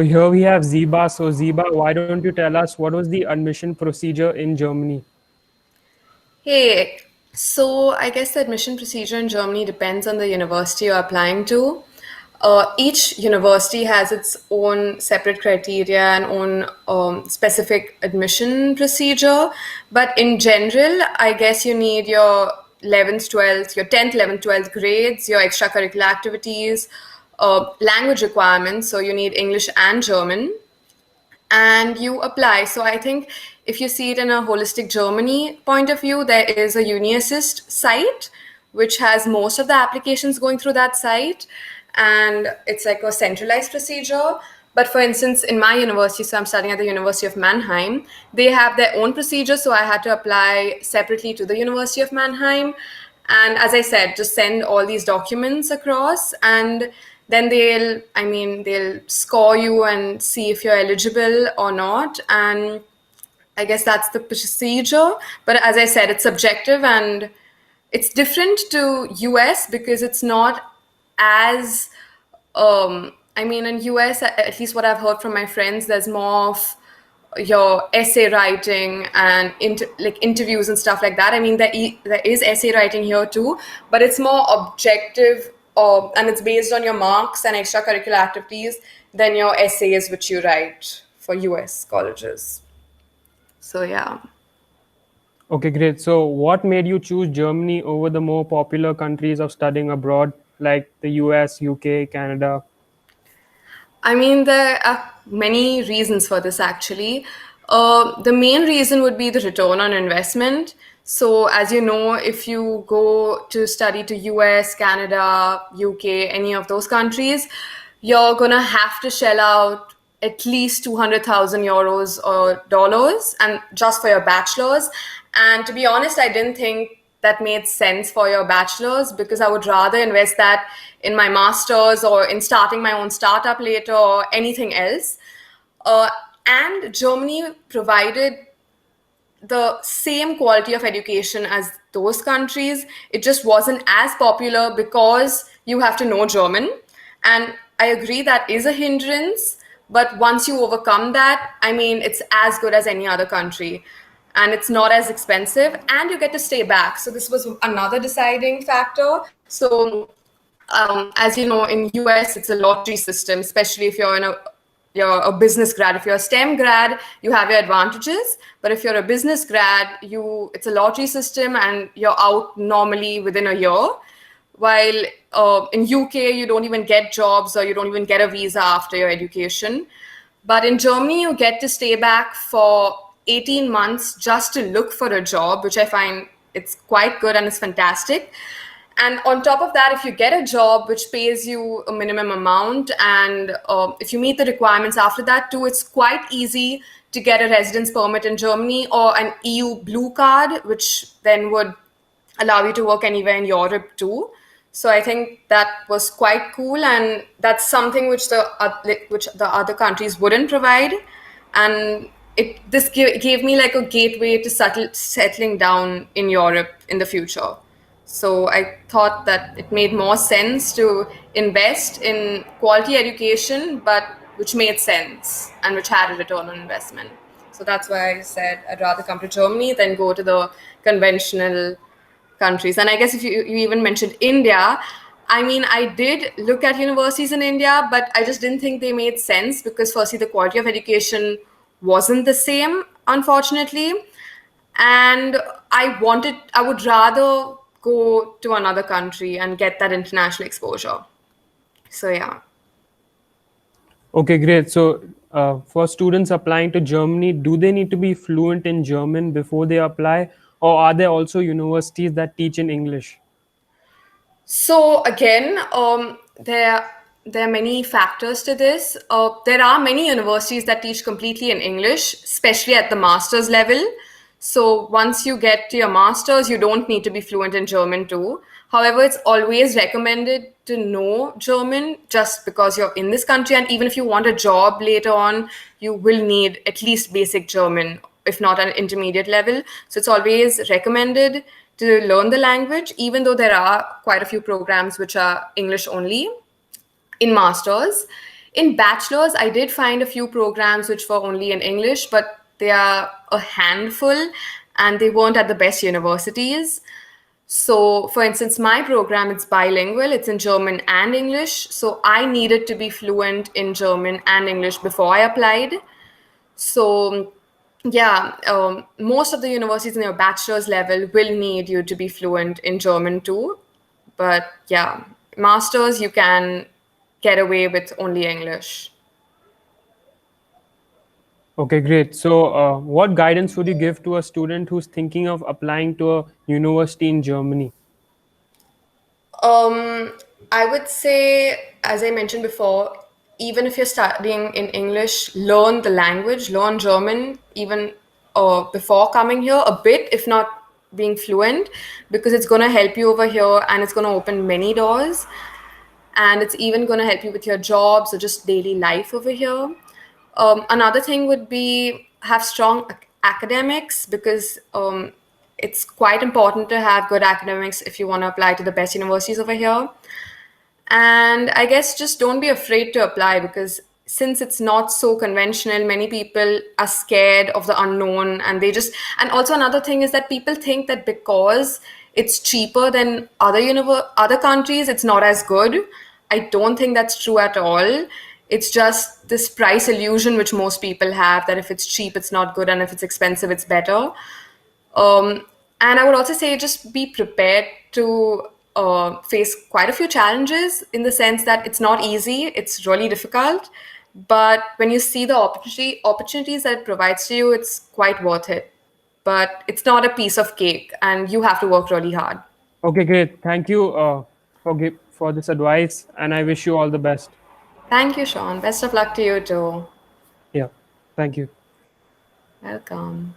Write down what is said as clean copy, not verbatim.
Here we have Zeba. So Zeba, why don't you tell us what was the admission procedure in Germany? Hey, so I guess the admission procedure in Germany depends on the university you're applying to. Each university has its own separate criteria and own specific admission procedure. But in general, I guess you need your 11th, 12th, your 10th, 11th, 12th grades, your extracurricular activities, language requirements. So you need English and German and you apply. So I think if you see it in a holistic Germany point of view, there is a UniAssist site which has most of the applications going through that site, and it's like a centralized procedure. But for instance, in my university, so I'm studying at the University of Mannheim, they have their own procedure. So I had to apply separately to the University of Mannheim. And as I said, just send all these documents across, and then they'll score you and see if you're eligible or not. And I guess that's the procedure. But as I said, it's subjective and it's different to US because it's not as in US, at least what I've heard from my friends, there's more of your essay writing and interviews and stuff like that. I mean, there is essay writing here too, but it's more objective, and it's based on your marks and extracurricular activities than your essays which you write for US colleges. So yeah. Okay, great. So what made you choose Germany over the more popular countries of studying abroad like the US, UK, Canada? I mean, there are many reasons for this actually. The main reason would be the return on investment. So, as you know, if you go to study to US, Canada, UK, any of those countries, you're gonna have to shell out at least 200,000 euros or dollars, and just for your bachelor's. And to be honest, I didn't think that made sense for your bachelor's because I would rather invest that in my master's or in starting my own startup later or anything else. And Germany provided the same quality of education as those countries. It just wasn't as popular because you have to know German. And I agree that is a hindrance. But once you overcome that, I mean, it's as good as any other country. And it's not as expensive, and you get to stay back. So this was another deciding factor. So as you know, in US, it's a lottery system, especially if you're a business grad. If you're a STEM grad, you have your advantages. But if you're a business grad, it's a lottery system, and you're out normally within a year. While in UK, you don't even get jobs or you don't even get a visa after your education. But in Germany, you get to stay back for 18 months just to look for a job, which I find it's quite good and it's fantastic. And on top of that, if you get a job which pays you a minimum amount, and if you meet the requirements after that too, it's quite easy to get a residence permit in Germany or an EU blue card, which then would allow you to work anywhere in Europe too. So I think that was quite cool, and that's something which the other countries wouldn't provide. And this gave me like a gateway to settling down in Europe in the future. So I thought that it made more sense to invest in quality education, but which made sense and which had a return on investment. So that's why I said I'd rather come to Germany than go to the conventional countries. And I guess if you even mentioned India, I mean, I did look at universities in India, but I just didn't think they made sense because, firstly, the quality of education wasn't the same, unfortunately. And I would rather go to another country and get that international exposure. So, yeah. Okay, great. So for students applying to Germany, do they need to be fluent in German before they apply, or are there also universities that teach in English? So again, there are many factors to this. There are many universities that teach completely in English, especially at the master's level. So once you get to your master's, you don't need to be fluent in German too. However, it's always recommended to know German just because you're in this country, and even if you want a job later on, you will need at least basic German, if not an intermediate level. So it's always recommended to learn the language, even though there are quite a few programs which are English only in masters. In bachelor's, I did find a few programs which were only in English, but they are a handful and they weren't at the best universities. So, for instance, my program it's bilingual, it's in German and English. So, I needed to be fluent in German and English before I applied. So, yeah, most of the universities in your bachelor's level will need you to be fluent in German too. But yeah, master's, you can get away with only English. Okay, great. So, what guidance would you give to a student who's thinking of applying to a university in Germany? Um, I would say, as I mentioned before, even if you're studying in English, learn the language, learn German, even before coming here, a bit, if not being fluent, because it's going to help you over here and it's going to open many doors. And it's even going to help you with your jobs or just daily life over here. Another thing would be have strong academics because it's quite important to have good academics if you want to apply to the best universities over here. And I guess just don't be afraid to apply because since it's not so conventional, many people are scared of the unknown and they just, and also another thing is that people think that because it's cheaper than other countries, it's not as good. I don't think that's true at all. It's just this price illusion which most people have that if it's cheap, it's not good, and if it's expensive, it's better. Um, and I would also say just be prepared to face quite a few challenges in the sense that it's not easy, it's really difficult. But when you see the opportunities that it provides to you, it's quite worth it. But it's not a piece of cake, and you have to work really hard. Okay, great. Thank you for this advice, and I wish you all the best. Thank you, Sean. Best of luck to you too. Yeah, thank you. Welcome.